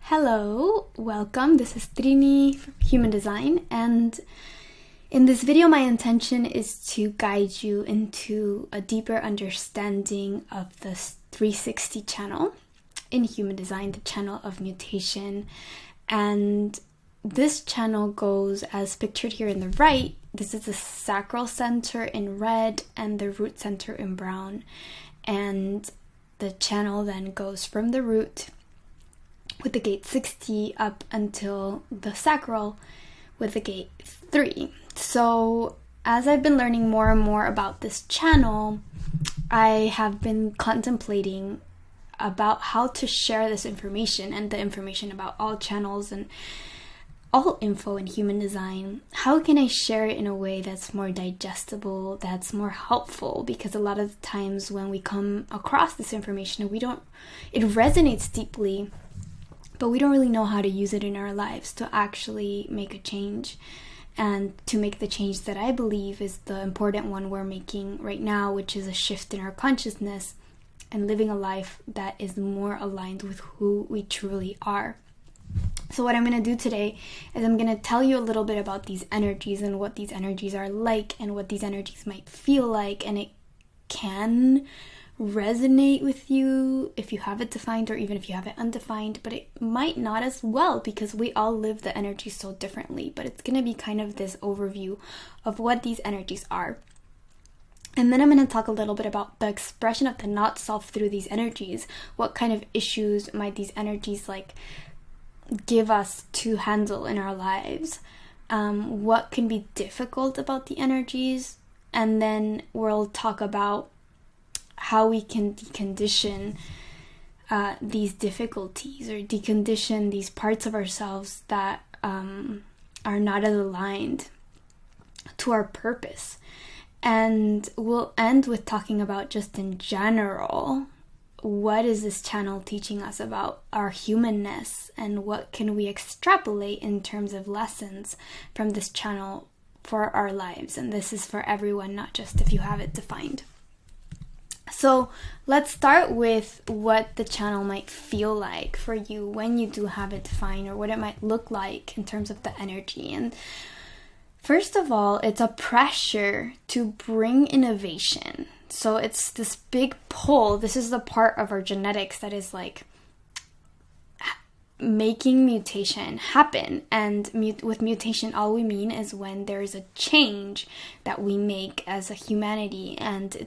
Hello, welcome. This is Trini from Human Design, and in this video my intention is to guide you into a deeper understanding of the 360 channel in Human Design, the channel of mutation. And this channel goes as pictured here in the right. This is the sacral center in red and the root center in brown, and the channel then goes from the root with the gate 60 up until the sacral with the gate 3. So as I've been learning more and more about this channel, I have been contemplating about how to share this information and the information about all channels and all info in Human Design. How can I share it in a way that's more digestible, that's more helpful? Because a lot of the times when we come across this information, it resonates deeply, but we don't really know how to use it in our lives to actually make a change, and to make the change that I believe is the important one we're making right now, which is a shift in our consciousness and living a life that is more aligned with who we truly are. So what I'm going to do today is I'm going to tell you a little bit about these energies and what these energies are like and what these energies might feel like, and it can resonate with you if you have it defined or even if you have it undefined, but it might not as well because we all live the energy so differently. But it's going to be kind of this overview of what these energies are. And then I'm going to talk a little bit about the expression of the not self through these energies. What kind of issues might these energies give us to handle in our lives? What can be difficult about the energies? And then we'll talk about how we can decondition these difficulties, or decondition these parts of ourselves that are not as aligned to our purpose. And we'll end with talking about, just in general, what is this channel teaching us about our humanness, and what can we extrapolate in terms of lessons from this channel for our lives. And this is for everyone, not just if you have it defined. So let's start with what the channel might feel like for you when you do have it defined, or what it might look like in terms of the energy. And first of all, it's a pressure to bring innovation. So it's this big pull. This is the part of our genetics that is making mutation happen. And with mutation, all we mean is when there is a change that we make as a humanity, and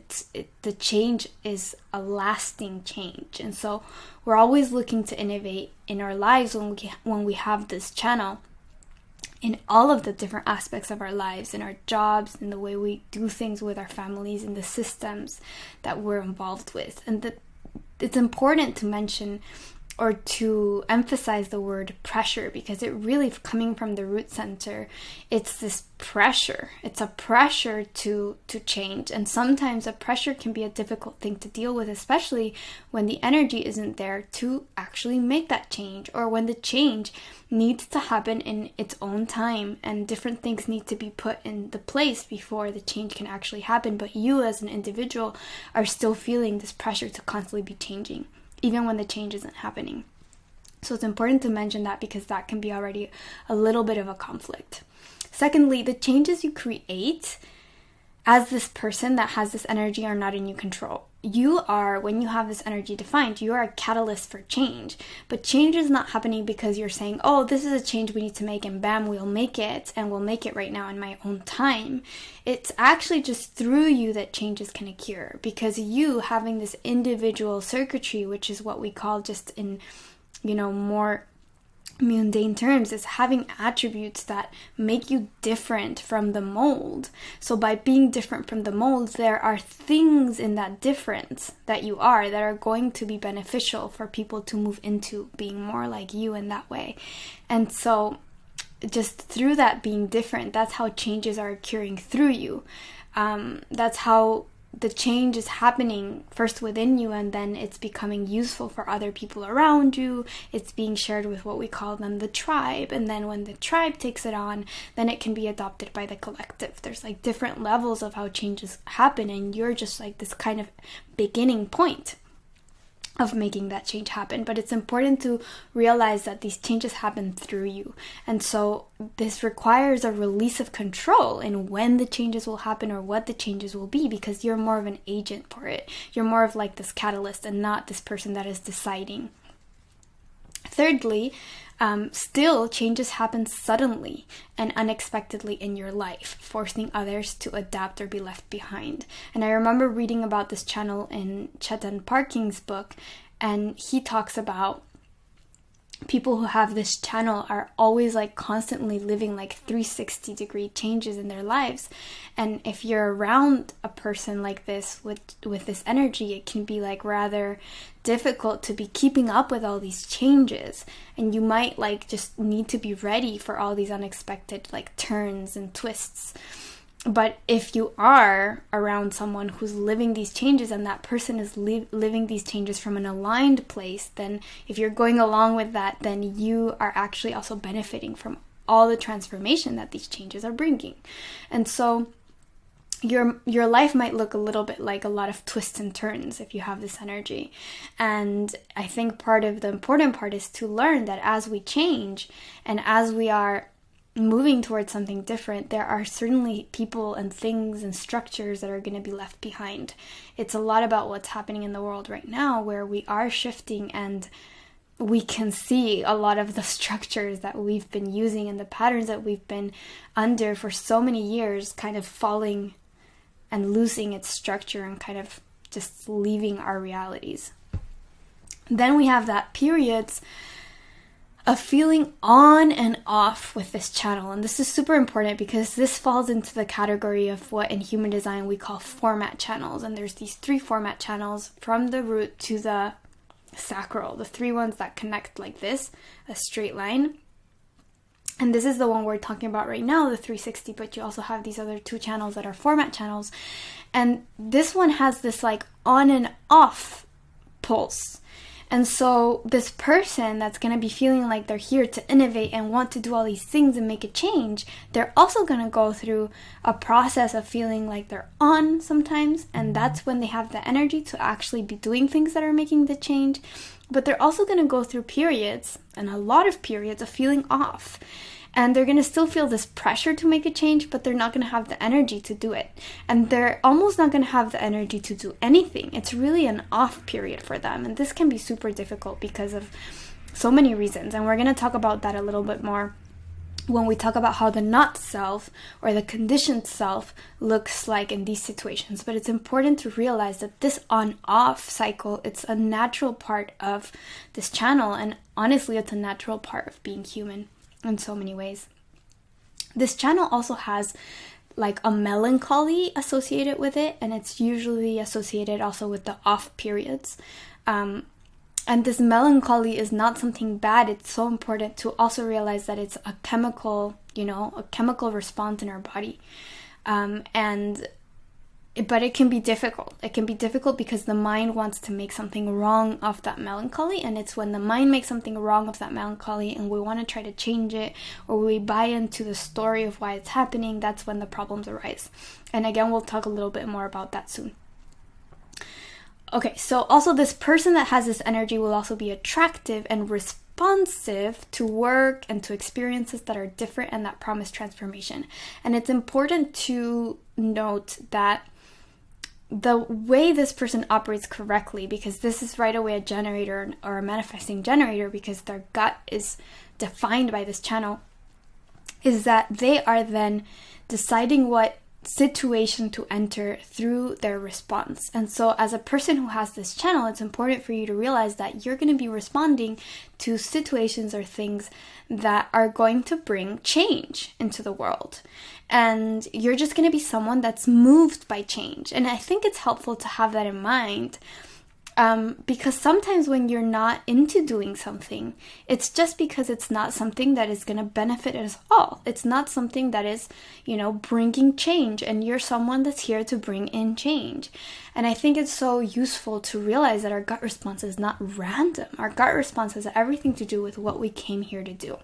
the change is a lasting change. And so we're always looking to innovate in our lives when we have this channel, in all of the different aspects of our lives, in our jobs, in the way we do things with our families, in the systems that we're involved with. And it's important to mention or to emphasize the word pressure, because it really, coming from the root center, it's this pressure. It's a pressure to change. And sometimes a pressure can be a difficult thing to deal with, especially when the energy isn't there to actually make that change, or when the change needs to happen in its own time, and different things need to be put in the place before the change can actually happen. But you as an individual are still feeling this pressure to constantly be changing, even when the change isn't happening. So it's important to mention that, because that can be already a little bit of a conflict. Secondly, the changes you create as this person that has this energy are not in your control. You are, when you have this energy defined, you are a catalyst for change. But change is not happening because you're saying, oh, this is a change we need to make, and bam, we'll make it, and we'll make it right now in my own time. It's actually just through you that changes can occur, because you having this individual circuitry, which is what we call, just in, more mundane terms, is having attributes that make you different from the mold. So by being different from the mold, there are things in that difference that you are that are going to be beneficial for people to move into being more like you in that way. And so just through that being different, that's how changes are occurring through you. That's how the change is happening first within you, and then it's becoming useful for other people around you. It's being shared with what we call them the tribe, and then when the tribe takes it on, then it can be adopted by the collective. There's different levels of how changes happen, and you're just this kind of beginning point. of making that change happen. But it's important to realize that these changes happen through you. And so this requires a release of control in when the changes will happen or what the changes will be, because you're more of an agent for it. You're more of like this catalyst and not this person that is deciding. Thirdly, still changes happen suddenly and unexpectedly in your life, forcing others to adapt or be left behind. And I remember reading about this channel in Chetan Parking's book, and he talks about people who have this channel are always like constantly living like 360-degree changes in their lives. And if you're around a person like this with this energy, it can be like rather difficult to be keeping up with all these changes, and you might like just need to be ready for all these unexpected like turns and twists. But if you are around someone who's living these changes and that person is living these changes from an aligned place, then if you're going along with that, then you are actually also benefiting from all the transformation that these changes are bringing. And so your life might look a little bit like a lot of twists and turns if you have this energy. And I think part of the important part is to learn that as we change and as we are moving towards something different, there are certainly people and things and structures that are going to be left behind. It's a lot about what's happening in the world right now, where we are shifting and we can see a lot of the structures that we've been using and the patterns that we've been under for so many years kind of falling and losing its structure and kind of just leaving our realities. Then we have that periods of feeling on and off with this channel. And this is super important because this falls into the category of what in human design we call format channels. And there's these 3 format channels from the root to the sacral, the 3 ones that connect like this, a straight line. And this is the one we're talking about right now, the 360, but you also have these other 2 channels that are format channels. And this one has this like on and off pulse. And so this person that's going to be feeling like they're here to innovate and want to do all these things and make a change, they're also going to go through a process of feeling like they're on sometimes. And that's when they have the energy to actually be doing things that are making the change. But they're also going to go through periods, and a lot of periods, of feeling off. And they're going to still feel this pressure to make a change, but they're not going to have the energy to do it. And they're almost not going to have the energy to do anything. It's really an off period for them. And this can be super difficult because of so many reasons. And we're going to talk about that a little bit more when we talk about how the not self or the conditioned self looks like in these situations. But it's important to realize that this on-off cycle, it's a natural part of this channel. And honestly, it's a natural part of being human in so many ways. This channel also has like a melancholy associated with it, and it's usually associated also with the off periods. And this melancholy is not something bad. It's so important to also realize that it's a chemical, a chemical response in our body. But it can be difficult. It can be difficult because the mind wants to make something wrong of that melancholy. And it's when the mind makes something wrong of that melancholy and we want to try to change it, or we buy into the story of why it's happening, that's when the problems arise. And again, we'll talk a little bit more about that soon. Okay, so also this person that has this energy will also be attractive and responsive to work and to experiences that are different and that promise transformation. And it's important to note that the way this person operates correctly, because this is right away a generator or a manifesting generator, because their gut is defined by this channel, is that they are then deciding what situation to enter through their response. And so as a person who has this channel, it's important for you to realize that you're going to be responding to situations or things that are going to bring change into the world. And you're just going to be someone that's moved by change. And I think it's helpful to have that in mind, because sometimes when you're not into doing something, it's just because it's not something that is going to benefit us all. It's not something that is, bringing change, and you're someone that's here to bring in change. And I think it's so useful to realize that our gut response is not random. Our gut response has everything to do with what we came here to do.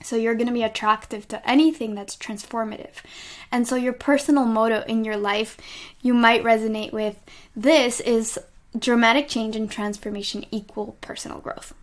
So you're going to be attractive to anything that's transformative. And so your personal motto in your life, you might resonate with this, is dramatic change and transformation equal personal growth.